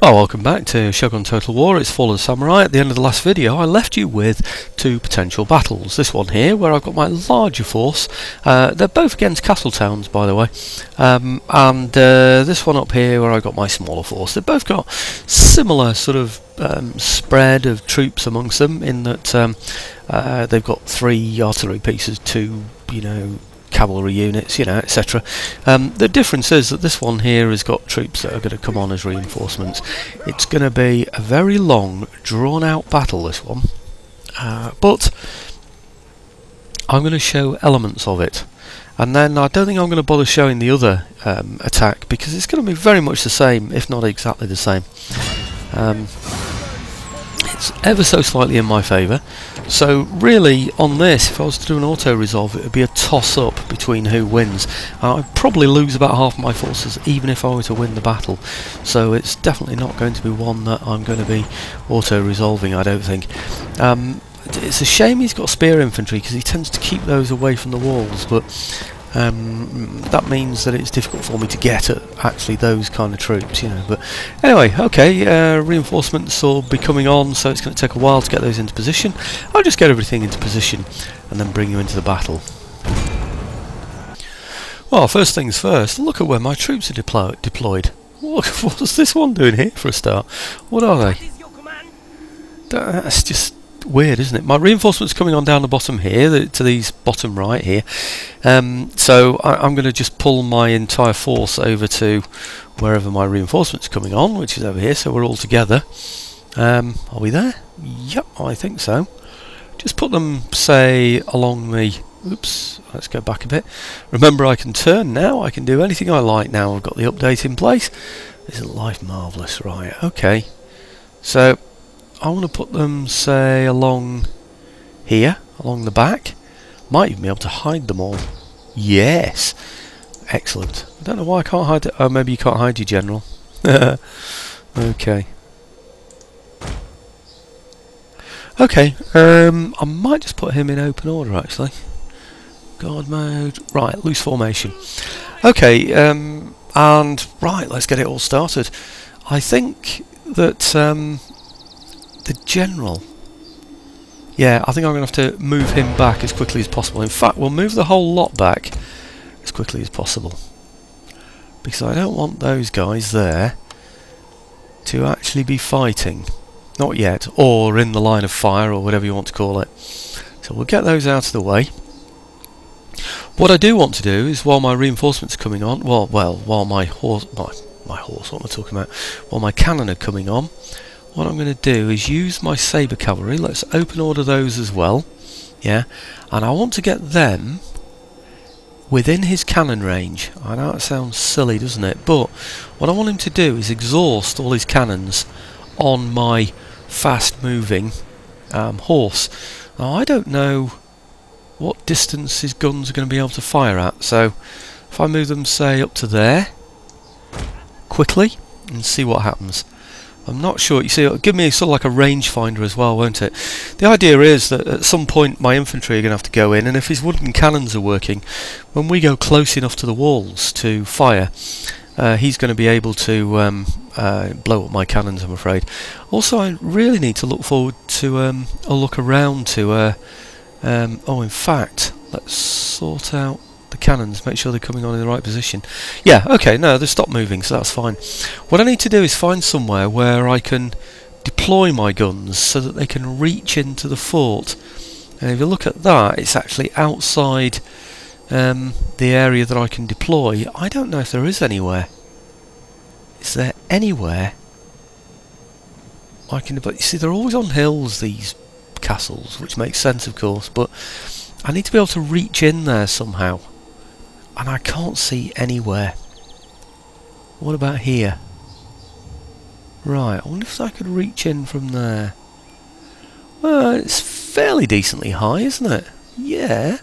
Well, welcome back to Shogun Total War. It's Fall of the Samurai. At the end of the last video I left you with two potential battles. This one here where I've got my larger force. They're both against castle towns, by the way. And this one up here where I've got my smaller force. They've both got similar sort of spread of troops amongst them, in that they've got 3 artillery pieces, 2, cavalry units, etc. The difference is that this one here has got troops that are going to come on as reinforcements. It's going to be a very long, drawn-out battle, this one, but I'm going to show elements of it, and then I don't think I'm going to bother showing the other attack, because it's going to be very much the same, if not exactly the same. It's ever so slightly in my favour. So really on this, if I was to do an auto-resolve, it would be a toss-up between who wins. I'd probably lose about half my forces even if I were to win the battle. So it's definitely not going to be one that I'm going to be auto-resolving, I don't think. It's a shame he's got spear infantry, because he tends to keep those away from the walls, but that means that it's difficult for me to get at actually those kind of troops, But anyway, okay, reinforcements will be coming on, so it's going to take a while to get those into position. I'll just get everything into position and then bring you into the battle. Well, first things first, look at where my troops are deployed. Look, what's this one doing here for a start? What are they? That's just weird, isn't it? My reinforcements coming on down the bottom here, to these bottom right here. So I'm going to just pull my entire force over to wherever my reinforcements are coming on, which is over here, so we're all together. Are we there? Yep, I think so. Just put them, say, along the... Oops, let's go back a bit. Remember, I can turn now. I can do anything I like now. I've got the update in place. Isn't life marvellous? Right, okay. So I want to put them, say, along here, along the back. Might even be able to hide them all. Yes! Excellent. I don't know why I can't hide it. Oh, maybe you can't hide your general. Okay. Okay, I might just put him in open order, actually. Guard mode. Right, loose formation. Okay, and right, let's get it all started. I think that the general, yeah, I think I'm going to have to move him back as quickly as possible. In fact, we'll move the whole lot back as quickly as possible, because I don't want those guys there to actually be fighting. Not yet, or in the line of fire, or whatever you want to call it. So we'll get those out of the way. What I do want to do is, while my reinforcements are coming on, while my horse, what am I talking about? While my cannon are coming on, what I'm going to do is use my sabre cavalry. Let's open order those as well, yeah. And I want to get them within his cannon range. I know it sounds silly, doesn't it? But what I want him to do is exhaust all his cannons on my fast-moving horse. Now, I don't know what distance his guns are going to be able to fire at, so if I move them, say, up to there quickly and see what happens. I'm not sure. You see, it'll give me sort of like a rangefinder as well, won't it? The idea is that at some point my infantry are going to have to go in, and if his wooden cannons are working, when we go close enough to the walls to fire, he's going to be able to blow up my cannons, I'm afraid. Also, I really need to look forward to a look around to... oh, in fact, let's sort out the cannons, make sure they're coming on in the right position. Yeah, okay, no, they've stopped moving, so that's fine. What I need to do is find somewhere where I can deploy my guns so that they can reach into the fort. And if you look at that, it's actually outside the area that I can deploy. I don't know if there is anywhere. Is there anywhere I can deploy? You see, they're always on hills, these castles, which makes sense, of course, but I need to be able to reach in there somehow, and I can't see anywhere. What about here? Right, I wonder if I could reach in from there. Well, it's fairly decently high, isn't it? Yeah.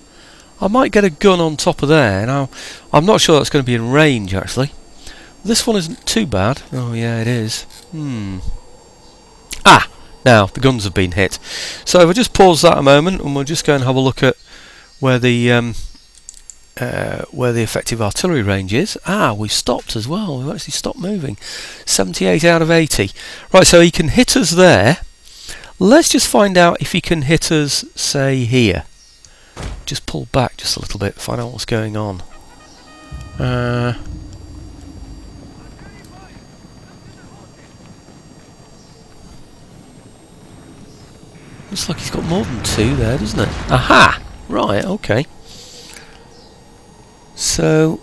I might get a gun on top of there. Now, I'm not sure that's going to be in range, actually. This one isn't too bad. Oh, yeah, it is. Ah! Now, the guns have been hit. So if I just pause that a moment, and we'll just go and have a look at where the where the effective artillery range is. Ah, we've stopped as well. We've actually stopped moving. 78 out of 80. Right, so he can hit us there. Let's just find out if he can hit us, say, here. Just pull back just a little bit, find out what's going on. Looks like he's got more than 2 there, doesn't it? Aha! Right, okay. So,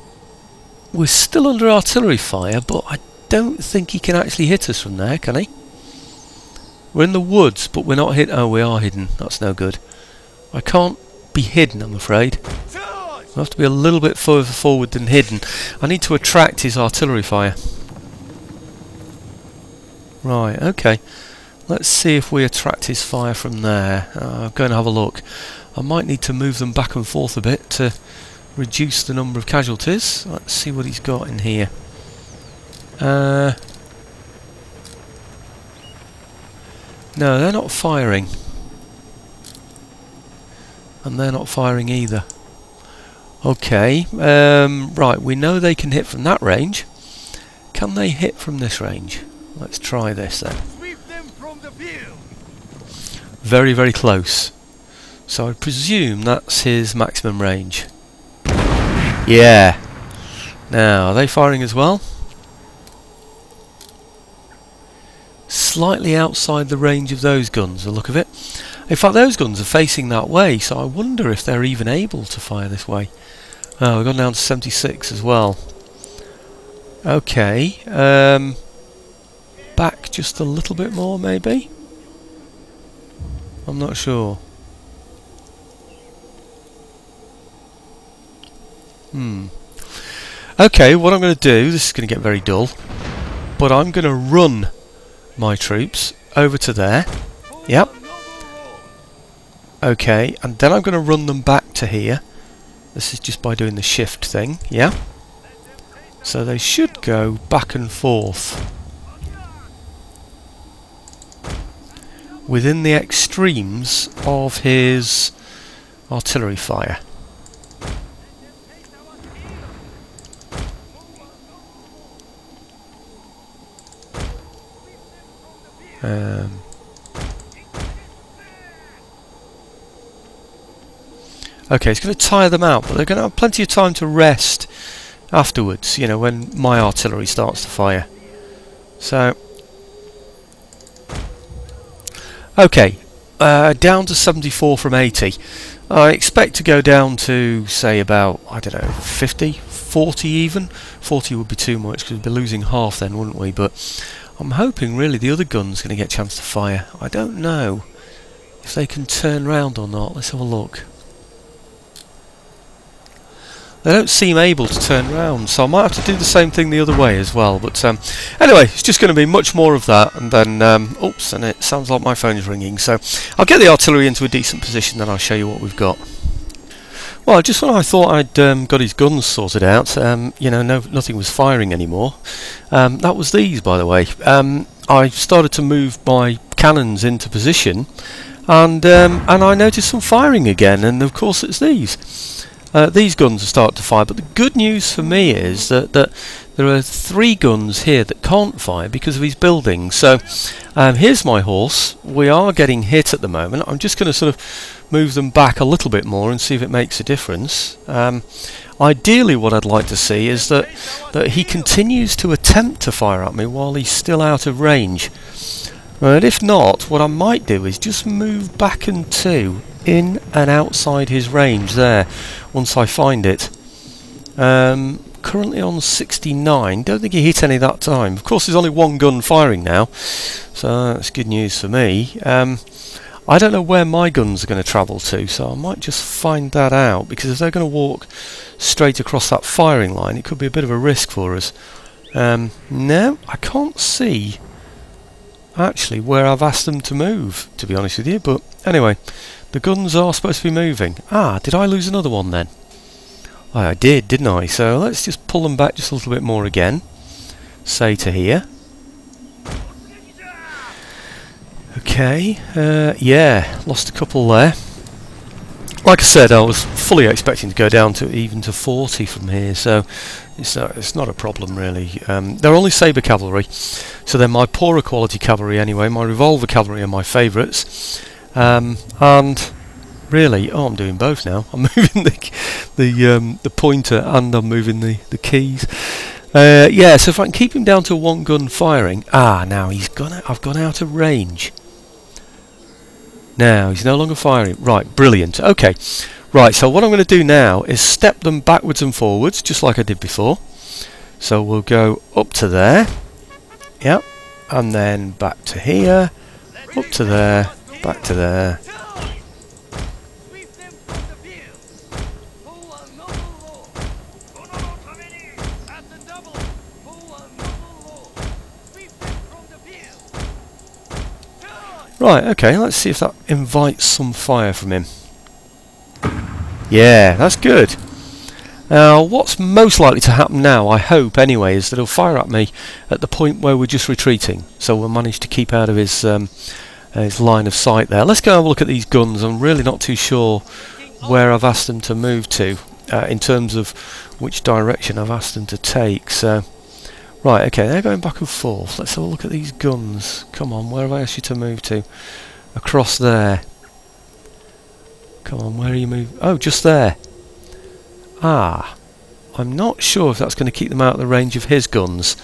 we're still under artillery fire, but I don't think he can actually hit us from there, can he? We're in the woods, but we're not hit. Oh, we are hidden. That's no good. I can't be hidden, I'm afraid. I have to be a little bit further forward than hidden. I need to attract his artillery fire. Right, okay. Let's see if we attract his fire from there. I'm going to have a look. I might need to move them back and forth a bit to reduce the number of casualties. Let's see what he's got in here. No, they're not firing. And they're not firing either. Okay, right, we know they can hit from that range. Can they hit from this range? Let's try this then. Sweep them from the field. Very, very close. So I presume that's his maximum range. Yeah. Now, are they firing as well? Slightly outside the range of those guns, the look of it. In fact, those guns are facing that way, so I wonder if they're even able to fire this way. Oh, we've gone down to 76 as well. Okay, back just a little bit more, maybe? I'm not sure. Okay, what I'm going to do, this is going to get very dull, but I'm going to run my troops over to there. Yep. Okay, and then I'm going to run them back to here. This is just by doing the shift thing, yeah? So they should go back and forth within the extremes of his artillery fire. Okay, it's going to tire them out, but they're going to have plenty of time to rest afterwards, you know, when my artillery starts to fire. So, okay, down to 74 from 80. I expect to go down to, say, about, I don't know, 50, 40 even. 40 would be too much because we'd be losing half then, wouldn't we? But I'm hoping really the other gun's going to get a chance to fire. I don't know if they can turn round or not. Let's have a look. They don't seem able to turn round, so I might have to do the same thing the other way as well. But anyway, it's just going to be much more of that, and then oops, and it sounds like my phone's ringing. So I'll get the artillery into a decent position, then I'll show you what we've got. Well, just when I thought I'd got his guns sorted out, you know, nothing was firing anymore. That was these, by the way. I started to move my cannons into position, and I noticed some firing again, and of course it's these. These guns are starting to fire, but the good news for me is that there are 3 guns here that can't fire because of his buildings. So here's my horse. We are getting hit at the moment. I'm just going to sort of move them back a little bit more and see if it makes a difference. Ideally what I'd like to see is that he continues to attempt to fire at me while he's still out of range. But if not, what I might do is just move back and 2 in and outside his range there once I find it. Currently on 69, don't think he hit any that time. Of course there's only 1 gun firing now, so that's good news for me. I don't know where my guns are going to travel to, so I might just find that out, because if they're going to walk straight across that firing line it could be a bit of a risk for us. No, I can't see actually where I've asked them to move, to be honest with you, but anyway, the guns are supposed to be moving. Ah, did I lose another one then? Oh, I did, didn't I? So let's just pull them back just a little bit more again. Say to here. Okay, yeah, lost a couple there. like I said, I was fully expecting to go down to even to 40 from here, so it's not a problem really. They're only sabre cavalry, so they're my poorer quality cavalry anyway. My revolver cavalry are my favourites, and really, I'm doing both now. I'm moving the pointer and I'm moving the keys. Yeah, so if I can keep him down to one gun firing. Now I've gone out of range. Now he's no longer firing. Right, brilliant. Okay, right. So what I'm going to do now is step them backwards and forwards, just like I did before. So we'll go up to there. Yep, and then back to here, up to there, back to there. Right, okay, let's see if that invites some fire from him. Yeah, that's good. Now, what's most likely to happen now, I hope anyway, is that he'll fire at me at the point where we're just retreating. So we'll manage to keep out of his line of sight there. Let's go and have a look at these guns. I'm really not too sure where I've asked them to move to, in terms of which direction I've asked them to take. So, right, okay, they're going back and forth. Let's have a look at these guns. Come on, where have I asked you to move to? Across there. Come on, where are you moving? Oh, just there. I'm not sure if that's going to keep them out of the range of his guns,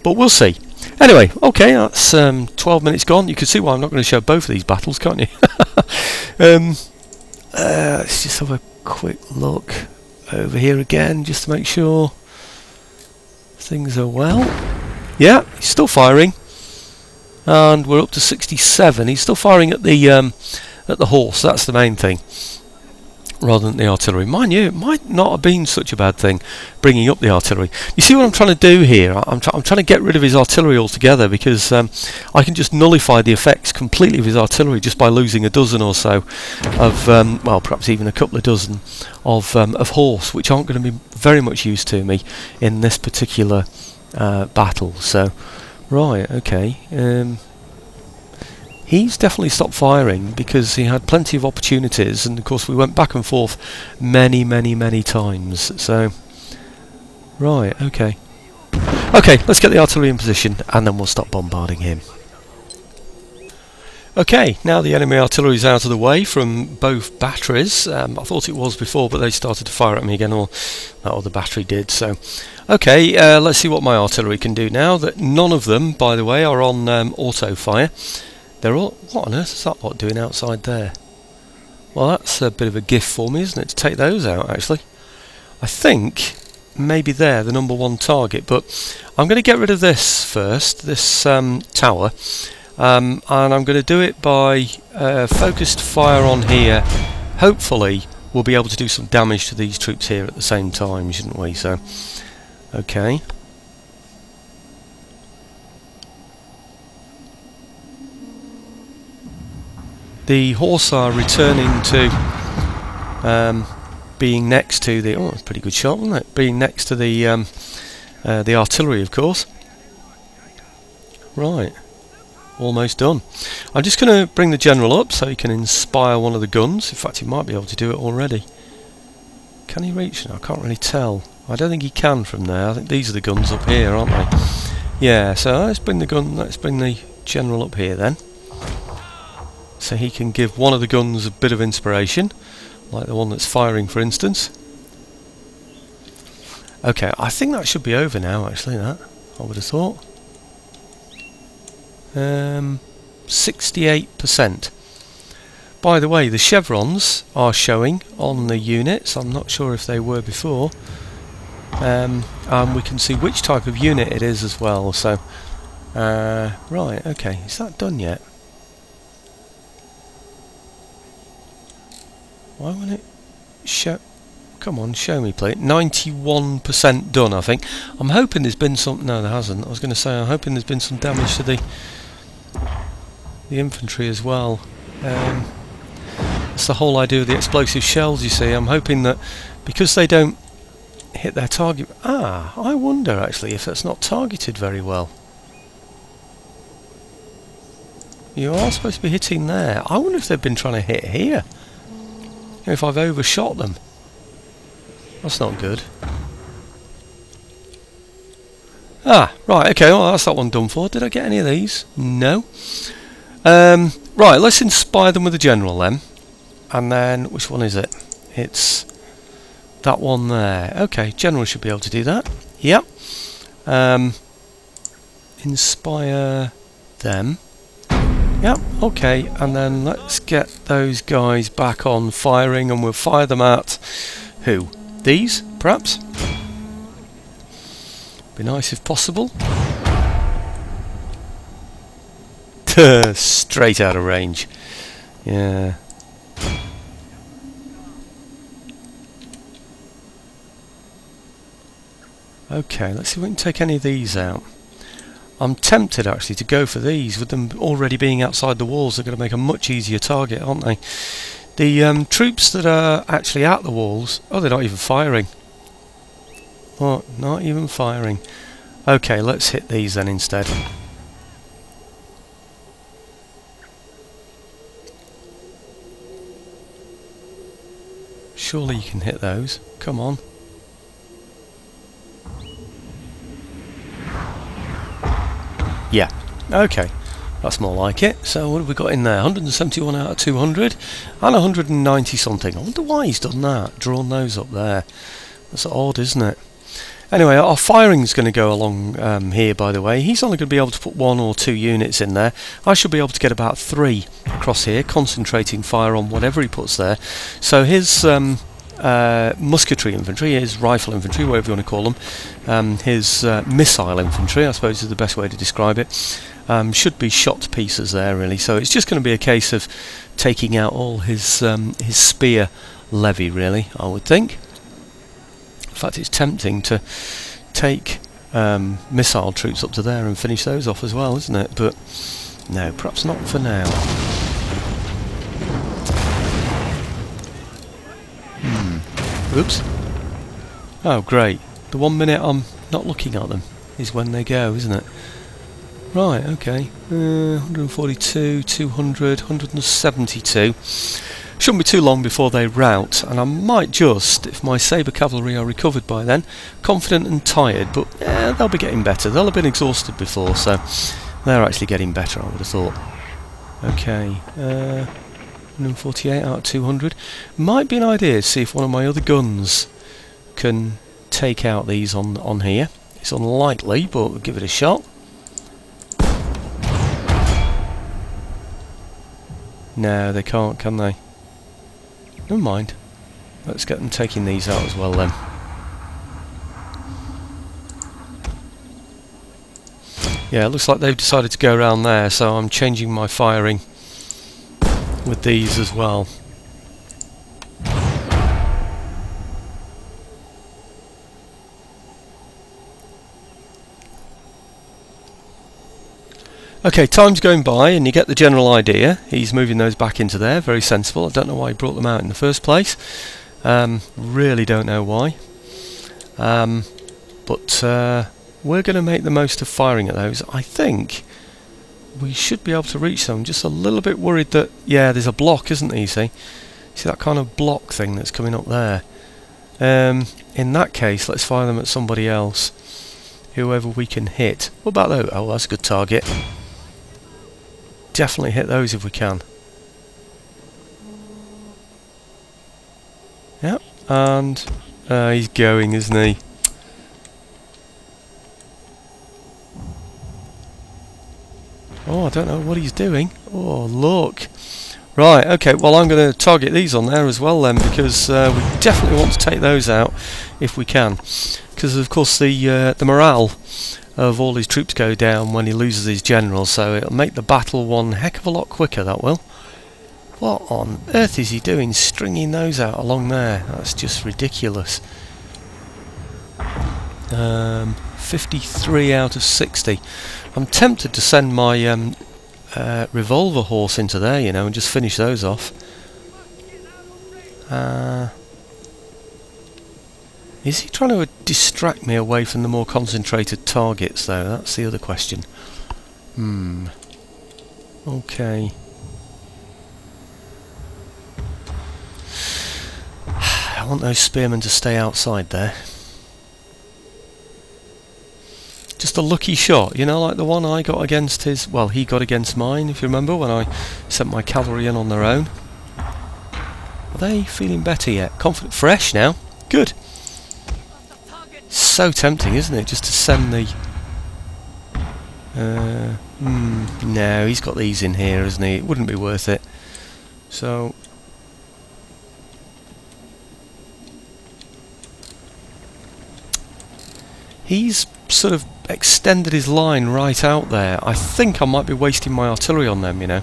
but we'll see. Anyway, okay, that's 12 minutes gone. You can see why I'm not going to show both of these battles, can't you? Let's just have a quick look over here again, just to make sure things are well. Yeah, he's still firing, and we're up to 67. He's still firing at the horse. That's the main thing, rather than the artillery. Mind you, it might not have been such a bad thing bringing up the artillery. You see what I'm trying to do here? I'm trying to get rid of his artillery altogether, because I can just nullify the effects completely of his artillery just by losing a dozen or so of, well, perhaps even a couple of dozen of horse, which aren't going to be very much use to me in this particular battle. So, right, okay. He's definitely stopped firing because he had plenty of opportunities, and of course we went back and forth many times. So, right, okay. Okay, let's get the artillery in position and then we'll stop bombarding him. Okay, now the enemy artillery is out of the way from both batteries. I thought it was before, but they started to fire at me again, or that other battery did. So, okay, let's see what my artillery can do now. That none of them, by the way, are on auto fire. They're all... What on earth is that lot doing outside there? Well, that's a bit of a gift for me, isn't it, to take those out, actually. I think maybe they're the #1 target, but I'm going to get rid of this first, this tower, and I'm going to do it by focused fire on here. Hopefully we'll be able to do some damage to these troops here at the same time, shouldn't we? So, okay. The horse are returning to being next to the... Oh, that's a pretty good shot, wasn't it? Being next to the artillery, of course. Right. Almost done. I'm just going to bring the general up so he can inspire one of the guns. In fact, he might be able to do it already. Can he reach? No, I can't really tell. I don't think he can from there. I think these are the guns up here, aren't they? Yeah, so let's bring the general up here then. So he can give one of the guns a bit of inspiration, like the one that's firing, for instance. Okay, I think that should be over now, actually, that, I would have thought. 68%. By the way, the chevrons are showing on the units. I'm not sure if they were before. And we can see which type of unit it is as well. So, right, okay, is that done yet? Why won't it show? Come on, show me, please. 91% done, I think. I'm hoping there's been some... No, there hasn't. I was going to say, I'm hoping there's been some damage to the infantry as well. That's the whole idea of the explosive shells, you see. I'm hoping that because they don't hit their target... I wonder, actually, if that's not targeted very well. You are supposed to be hitting there. I wonder if they've been trying to hit here. if I've overshot them. That's not good. Ah, right, okay, well that's that one done for. Did I get any of these? No. Right, let's inspire them with a general then. And then, which one is it? It's that one there. Okay, general should be able to do that. Yep. Inspire them. Yep, okay, and then let's get those guys back on firing, and we'll fire them at who? These, perhaps? Be nice if possible. Straight out of range. Yeah. Okay, let's see if we can take any of these out. I'm tempted actually to go for these. With them already being outside the walls, they're going to make a much easier target, aren't they? The troops that are actually at the walls, oh, they're not even firing. What? Not even firing. Okay, let's hit these then instead. Surely you can hit those. Come on. Yeah, okay, that's more like it. So what have we got in there? 171 out of 200 and 190 something. I wonder why he's done that, drawn those up there. That's odd, isn't it? Anyway, our firing's going to go along here, by the way. He's only going to be able to put 1 or 2 units in there. I should be able to get about 3 across here, concentrating fire on whatever he puts there. So his musketry infantry, his rifle infantry, whatever you want to call them, his missile infantry, I suppose is the best way to describe it, should be shot to pieces there, really. So it's just going to be a case of taking out all his spear levy, really, I would think. In fact, it's tempting to take missile troops up to there and finish those off as well, isn't it? But no, perhaps not for now. Oops. Oh, great. The 1 minute I'm not looking at them is when they go, isn't it? Right, okay. 142, 200, 172. Shouldn't be too long before they rout, and I might just, if my sabre cavalry are recovered by then, confident and tired, but they'll be getting better. They'll have been exhausted before, so they're actually getting better, I would have thought. Okay, 148 out of 200. Might be an idea to see if one of my other guns can take out these on here. It's unlikely, but we'll give it a shot. No, they can't, can they? Never mind. Let's get them taking these out as well then. Yeah, it looks like they've decided to go around there, so I'm changing my firing with these as well. Okay, time's going by and you get the general idea. He's moving those back into there, very sensible. I don't know why he brought them out in the first place. Really don't know why. But we're going to make the most of firing at those. I think we should be able to reach them. I'm just a little bit worried that, yeah, there's a block, isn't there, you see? See that kind of block thing that's coming up there? In that case, let's fire them at somebody else. Whoever we can hit. What about those? Oh, that's a good target. Definitely hit those if we can. Yep, and he's going, isn't he? Oh, I don't know what he's doing. Oh, look. Right, okay, well I'm going to target these on there as well then, because we definitely want to take those out if we can. Because of course the morale of all his troops go down when he loses his general, so it'll make the battle one heck of a lot quicker, that will. What on earth is he doing stringing those out along there? That's just ridiculous. 53 out of 60. I'm tempted to send my revolver horse into there, you know, and just finish those off. Is he trying to distract me away from the more concentrated targets, though? That's the other question. Okay. I want those spearmen to stay outside there. Just a lucky shot, you know, like the one I got against his... Well, he got against mine, if you remember, when I sent my cavalry in on their own. Are they feeling better yet? Confident, fresh now. Good. So tempting, isn't it, just to send the... no, he's got these in here, hasn't he? It wouldn't be worth it. So... he's sort of extended his line right out there. I think I might be wasting my artillery on them, you know.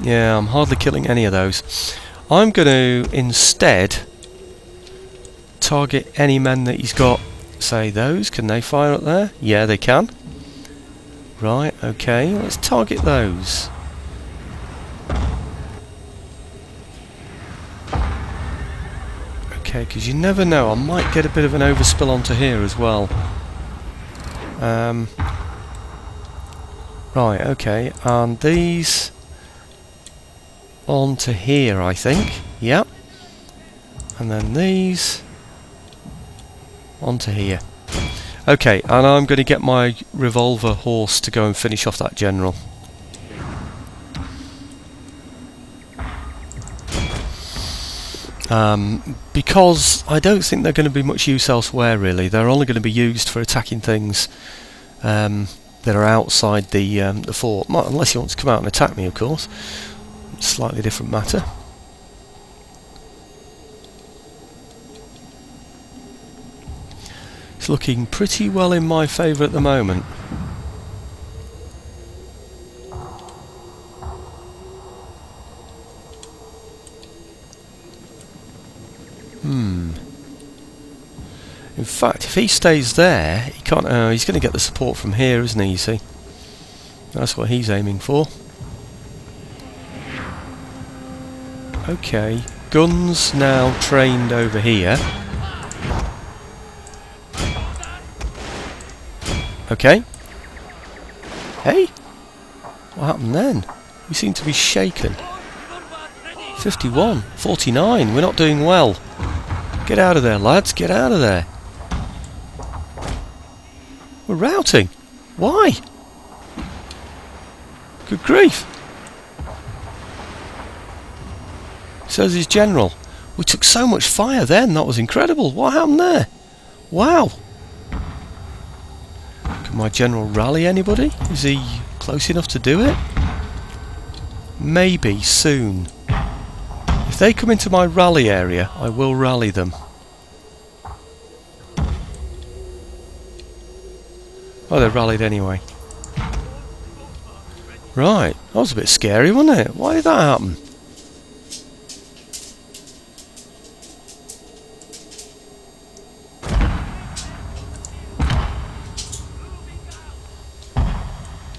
Yeah, I'm hardly killing any of those. I'm going to instead target any men that he's got. Say those, can they fire up there? Yeah, they can. Right, okay, let's target those. Okay, because you never know, I might get a bit of an overspill onto here as well. Right, okay, and these onto here, I think. Yep. And then these onto here. Okay, and I'm going to get my revolver horse to go and finish off that general. Because I don't think they're going to be much use elsewhere, really. They're only going to be used for attacking things that are outside the fort. Unless he wants to come out and attack me, of course. Slightly different matter. It's looking pretty well in my favour at the moment. In fact, if he stays there, he can't. He's going to get the support from here, isn't he? You see, that's what he's aiming for. Okay, guns now trained over here. Okay. Hey, what happened then? We seem to be shaken. 51, 49. We're not doing well. Get out of there, lads. Get out of there. We're routing. Why? Good grief. Says his general. We took so much fire then. That was incredible. What happened there? Wow. Can my general rally anybody? Is he close enough to do it? Maybe soon. If they come into my rally area, I will rally them. Oh, they rallied anyway. Right, that was a bit scary, wasn't it? Why did that happen?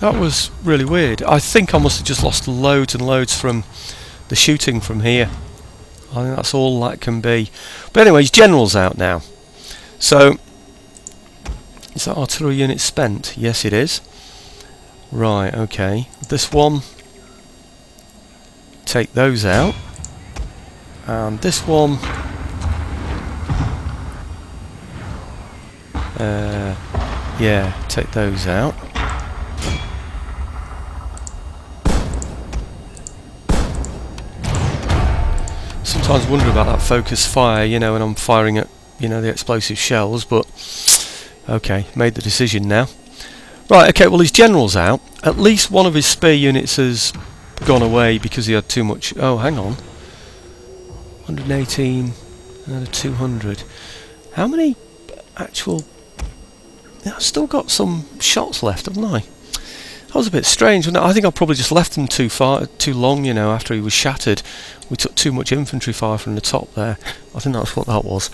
That was really weird. I think I must have just lost loads and loads from the shooting from here. I think that's all that can be. But anyway, his general's out now. So, is that artillery unit spent? Yes, it is. Right, okay. This one, take those out. And this one, yeah, take those out. Sometimes wonder about that focus fire, you know, when I'm firing at, you know, the explosive shells, but okay, made the decision now. Right, okay, well his general's out. At least one of his spear units has gone away because he had too much. Oh, hang on. 118 out of 200. How many actual... Yeah, I've still got some shots left, haven't I? That was a bit strange, wasn't it? I think I probably just left them too long, you know, after he was shattered. We took too much infantry fire from the top there. I think that's what that was.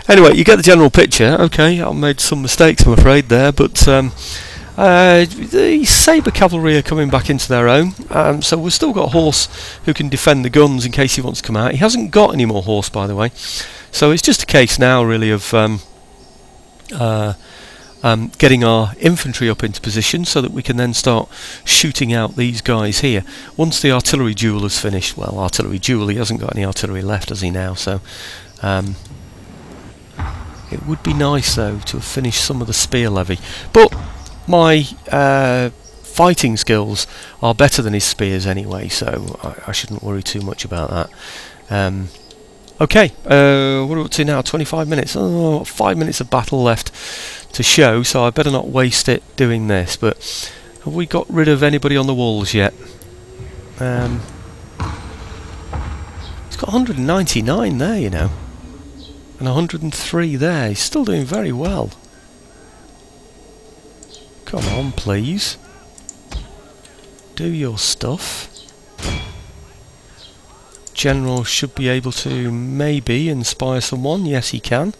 Anyway, you get the general picture. Okay, I made some mistakes, I'm afraid, there, but the sabre cavalry are coming back into their own, so we've still got a horse who can defend the guns in case he wants to come out. He hasn't got any more horse, by the way, so it's just a case now, really, of getting our infantry up into position so that we can then start shooting out these guys here. Once the artillery duel is finished, well, artillery duel, he hasn't got any artillery left, has he now? So it would be nice though to have finished some of the spear levy. But my fighting skills are better than his spears anyway, so I shouldn't worry too much about that. Okay, what are we up to now? 25 minutes. Oh, 5 minutes of battle left to show, so I better not waste it doing this. But have we got rid of anybody on the walls yet? It's got 199 there, you know, and 103 there. He's still doing very well. Come on, please. Do your stuff. General should be able to maybe inspire someone. Yes, he can.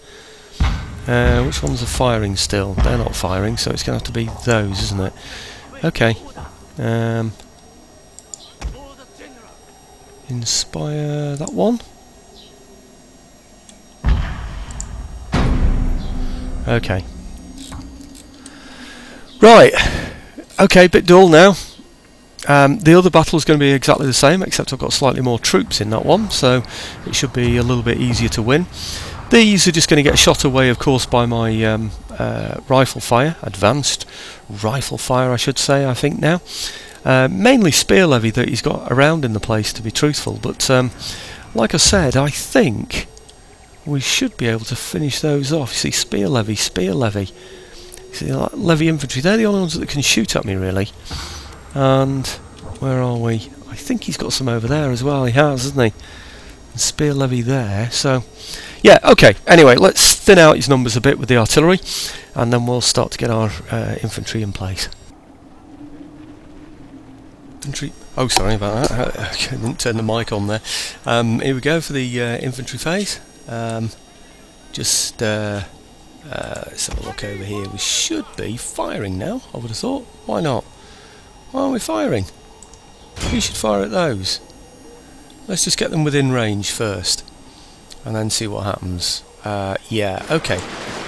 Which ones are firing still? They're not firing, so it's going to have to be those, isn't it? Okay. Inspire that one. Okay. Right. Okay, bit dull now. The other battle is going to be exactly the same, except I've got slightly more troops in that one, so it should be a little bit easier to win. These are just going to get shot away, of course, by my rifle fire, advanced rifle fire, I should say, I think now. Mainly spear levy that he's got around in the place, to be truthful, but like I said, I think we should be able to finish those off. You see, spear levy, spear levy. You see, like, levy infantry, they're the only ones that can shoot at me, really. And where are we? I think he's got some over there as well. He has, hasn't he? And spear levy there. So, yeah, okay. Anyway, let's thin out his numbers a bit with the artillery, and then we'll start to get our infantry in place. Infantry. Oh, sorry about that. I didn't turn the mic on there. Here we go for the infantry phase. Let's have a look over here. We should be firing now, I would have thought. Why not? Why aren't we firing? We should fire at those. Let's just get them within range first, and then see what happens. Yeah, okay.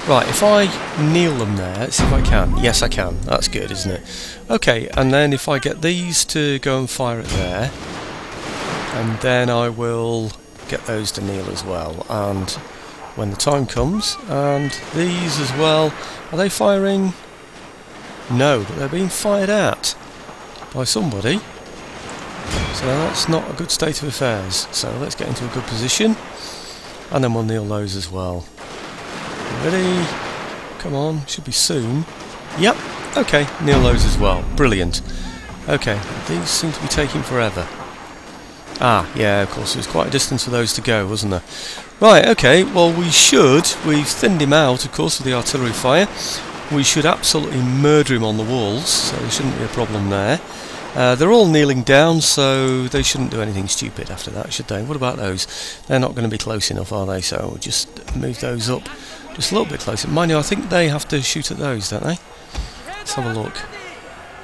Right, if I kneel them there, let's see if I can. Yes, I can. That's good, isn't it? Okay, and then if I get these to go and fire it there, and then I will get those to kneel as well. And when the time comes, and these as well, are they firing? No, but they're being fired at by somebody, so that's not a good state of affairs. So let's get into a good position, and then we'll kneel those as well. Ready? Come on, should be soon. Yep, okay, kneel those as well. Brilliant. Okay, these seem to be taking forever. Ah, yeah, of course, there's quite a distance for those to go, wasn't there? Right, okay, well we've thinned him out, of course, with the artillery fire. We should absolutely murder him on the walls, so there shouldn't be a problem there. They're all kneeling down, so they shouldn't do anything stupid after that, should they? What about those? They're not going to be close enough, are they? So we'll just move those up just a little bit closer. Mind you, I think they have to shoot at those, don't they? Let's have a look.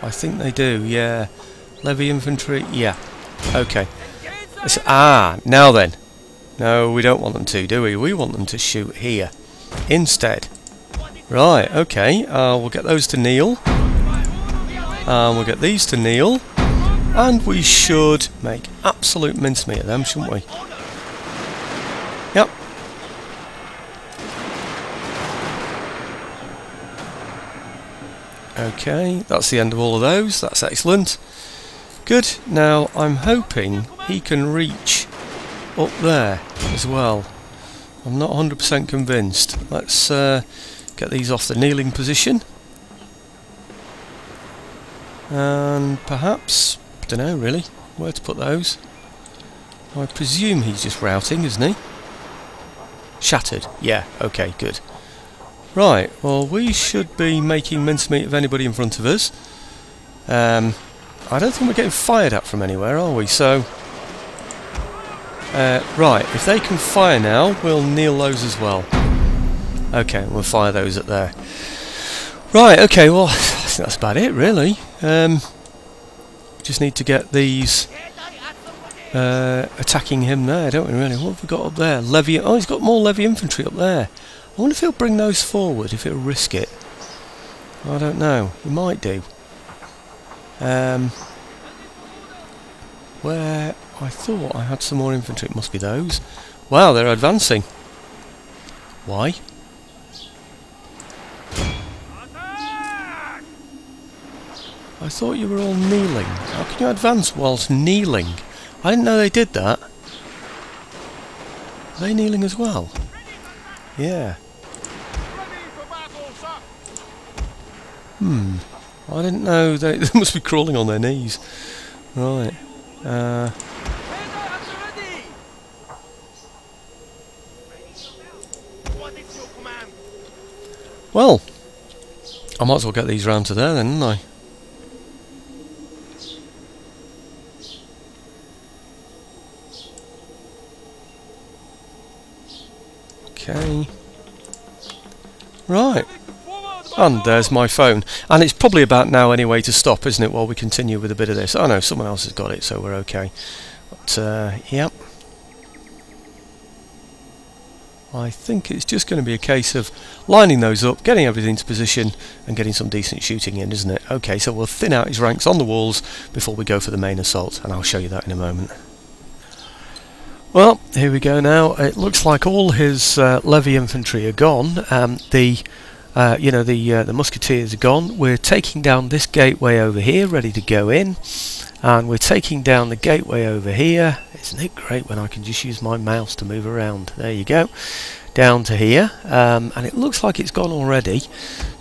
I think they do, yeah. Levy infantry, yeah. Okay. Now then. No, we don't want them to, do we? We want them to shoot here instead. Right, okay, we'll get those to kneel, we'll get these to kneel, and we should make absolute mincemeat of them, shouldn't we? Yep. Okay, that's the end of all of those, that's excellent. Good, now I'm hoping he can reach up there as well. I'm not 100% convinced. Let's get these off the kneeling position, and perhaps, I don't know really where to put those. I presume he's just routing, isn't he? Shattered, yeah, okay, good. Right, well we should be making mincemeat of anybody in front of us. I don't think we're getting fired at from anywhere, are we? So right, if they can fire now, we'll kneel those as well. Okay, we'll fire those at there. Right, okay, well, I think that's about it, really. Just need to get these attacking him there, don't we, really? What have we got up there? Levy. Oh, he's got more levy infantry up there. I wonder if he'll bring those forward, if he'll risk it. I don't know. He might do. Where I thought I had some more infantry, it must be those. Wow, they're advancing. Why? I thought you were all kneeling. How can you advance whilst kneeling? I didn't know they did that. Are they kneeling as well? Yeah. I didn't know they must be crawling on their knees. Right. Well, I might as well get these round to there then, didn't I? Okay. Right. And there's my phone. And it's probably about now anyway to stop, isn't it, while we continue with a bit of this. Oh no, someone else has got it, so we're okay. But, yep. I think it's just going to be a case of lining those up, getting everything to position, and getting some decent shooting in, isn't it? Okay, so we'll thin out his ranks on the walls before we go for the main assault, and I'll show you that in a moment. Well, here we go now. It looks like all his levy infantry are gone. The musketeers are gone. We're taking down this gateway over here, ready to go in, and we're taking down the gateway over here. Isn't it great when I can just use my mouse to move around? There you go, down to here, and it looks like it's gone already.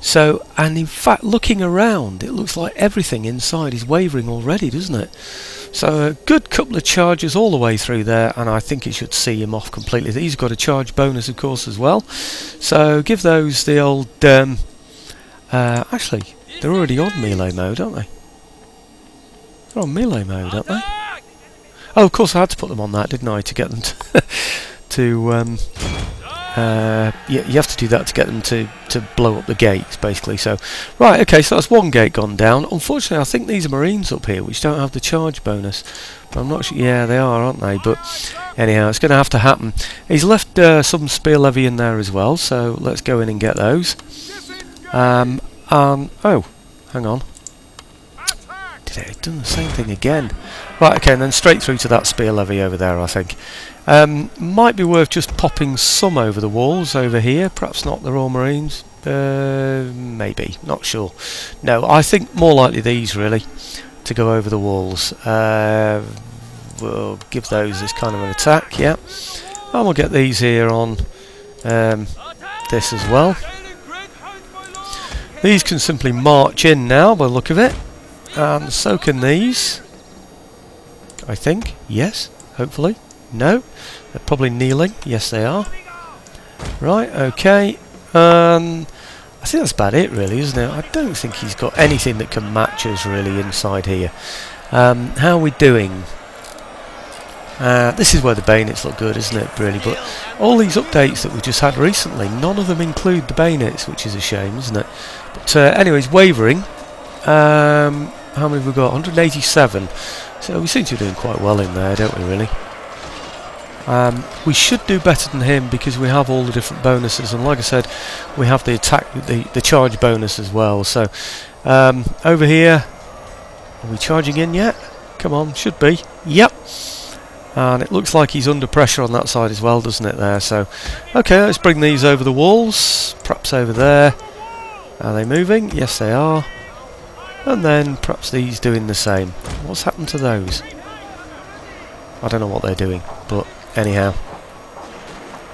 So, and in fact, looking around, it looks like everything inside is wavering already, doesn't it? So a good couple of charges all the way through there, and I think it should see him off completely. He's got a charge bonus, of course, as well. So give those the old... actually, they're already on melee mode, aren't they? They're on melee mode, aren't they? Oh, of course, I had to put them on that, didn't I, to get them to... you have to do that to get them to blow up the gates, basically. So, right, okay, so that's one gate gone down. Unfortunately, I think these are Marines up here, which don't have the charge bonus. But I'm not sure. Yeah, they are, aren't they? But anyhow, it's going to have to happen. He's left some spear levy in there as well, so let's go in and get those. Oh, hang on. Did it done the same thing again? Right, okay, and then straight through to that spear levy over there, I think. Might be worth just popping some over the walls over here. Perhaps not the Royal Marines. Maybe, not sure. No, I think more likely these really to go over the walls. We'll give those this kind of an attack, yeah. And we'll get these here on this as well. These can simply march in now by the look of it, and so can these. I think, yes, hopefully. No, they're probably kneeling. Yes, they are. Right, okay. I think that's about it, really, isn't it? I don't think he's got anything that can match us, really, inside here. How are we doing? This is where the bayonets look good, isn't it, really? But all these updates that we've just had recently, none of them include the bayonets, which is a shame, isn't it? But anyways, wavering. How many have we got? 187. So we seem to be doing quite well in there, don't we, really? We should do better than him because we have all the different bonuses, and like I said, we have the attack, the charge bonus as well. So over here, are we charging in yet? Come on, should be. Yep. And it looks like he's under pressure on that side as well, doesn't it? There. So, okay, let's bring these over the walls. Perhaps over there. Are they moving? Yes, they are. And then perhaps these doing the same. What's happened to those? I don't know what they're doing, but anyhow.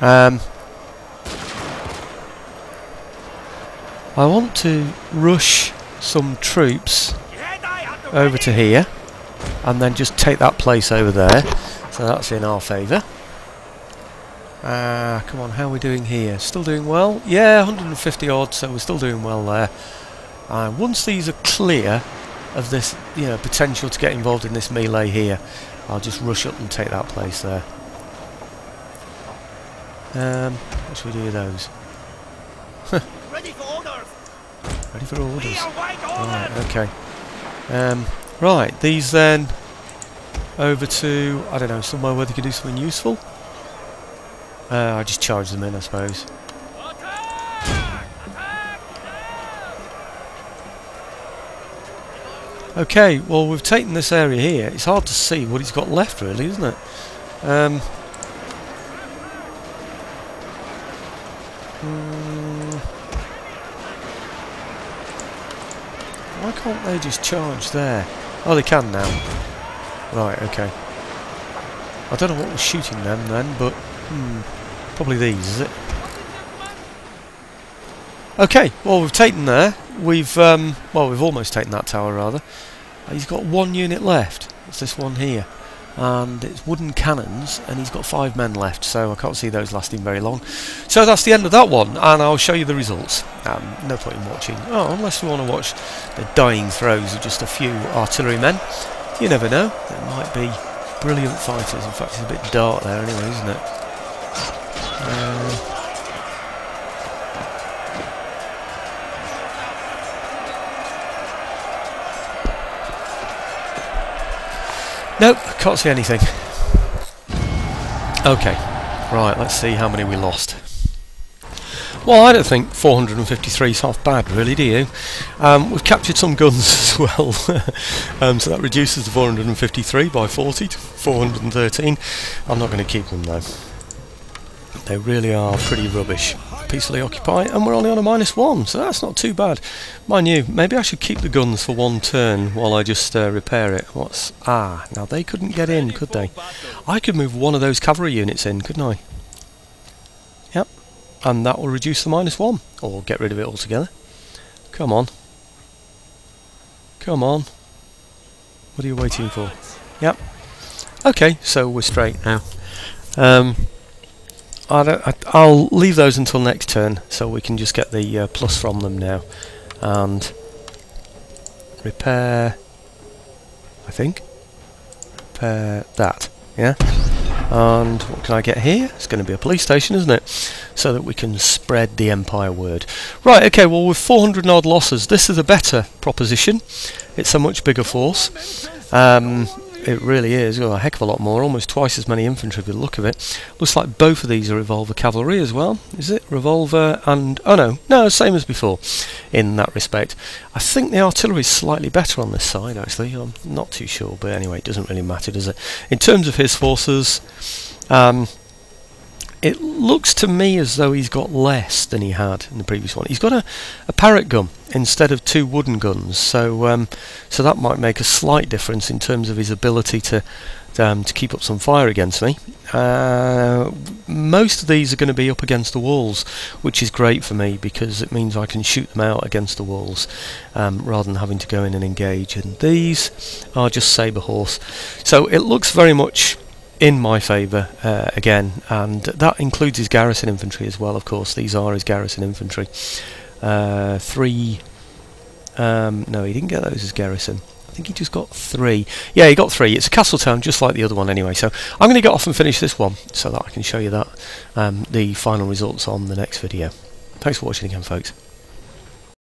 I want to rush some troops over to here and then just take that place over there. So that's in our favour. Come on, how are we doing here? Still doing well? Yeah, 150 odd, so we're still doing well there. Once these are clear of this, potential to get involved in this melee here, I'll just rush up and take that place there. What should we do with those? Ready for orders. Ready for orders. We await Right, orders. okay. Right, these then over to, I don't know, somewhere where they could do something useful. I just charge them in, I suppose. Attack! Attack! Okay, well we've taken this area here. It's hard to see what he's got left really, isn't it? Why can't they just charge there? Oh, they can now. Right, okay. I don't know what was shooting them then, but probably these, is it? Okay, well we've taken there. We've almost taken that tower rather. He's got one unit left. It's this one here, and it's wooden cannons, and he's got 5 men left. So I can't see those lasting very long. So that's the end of that one, and I'll show you the results. No point in watching. Oh, unless you want to watch the dying throes of just a few artillery men. You never know. There might be brilliant fighters. In fact, it's a bit dark there anyway, isn't it? Nope, can't see anything. Okay, right, let's see how many we lost. Well, I don't think 453 is half bad, really, do you? We've captured some guns as well, so that reduces the 453 by 40 to 413. I'm not going to keep them though. They really are pretty rubbish. Peacefully occupy, and we're only on a -1, so that's not too bad. Mind you, maybe I should keep the guns for one turn while I just repair it. Now they couldn't get in, could they? I could move one of those cavalry units in, couldn't I? Yep, and that will reduce the -1, or get rid of it altogether. Come on. Come on. What are you waiting for? Yep. Okay, so we're straight now. I'll leave those until next turn, so we can just get the plus from them now, and repair. I think repair that. Yeah. And what can I get here? It's going to be a police station, isn't it? So that we can spread the Empire word. Right. Okay. Well, with 400 odd losses, this is a better proposition. It's a much bigger force. It really is. Oh, a heck of a lot more, almost twice as many infantry with the look of it. Looks like both of these are revolver cavalry as well. Is it? Revolver and... oh no, same as before in that respect. I think the artillery is slightly better on this side actually. I'm not too sure, but anyway, it doesn't really matter, does it? In terms of his forces, it looks to me as though he's got less than he had in the previous one. He's got a parrot gun instead of 2 wooden guns, so so that might make a slight difference in terms of his ability to keep up some fire against me. Most of these are going to be up against the walls, which is great for me because it means I can shoot them out against the walls rather than having to go in and engage. And these are just sabre horse, so it looks very much in my favour again, and that includes his garrison infantry as well. Of course, these are his garrison infantry. 3. No, he didn't get those as garrison. I think he just got 3. Yeah, he got 3. It's a castle town, just like the other one anyway. So I'm going to get off and finish this one so that I can show you that the final results on the next video. Thanks for watching again, folks.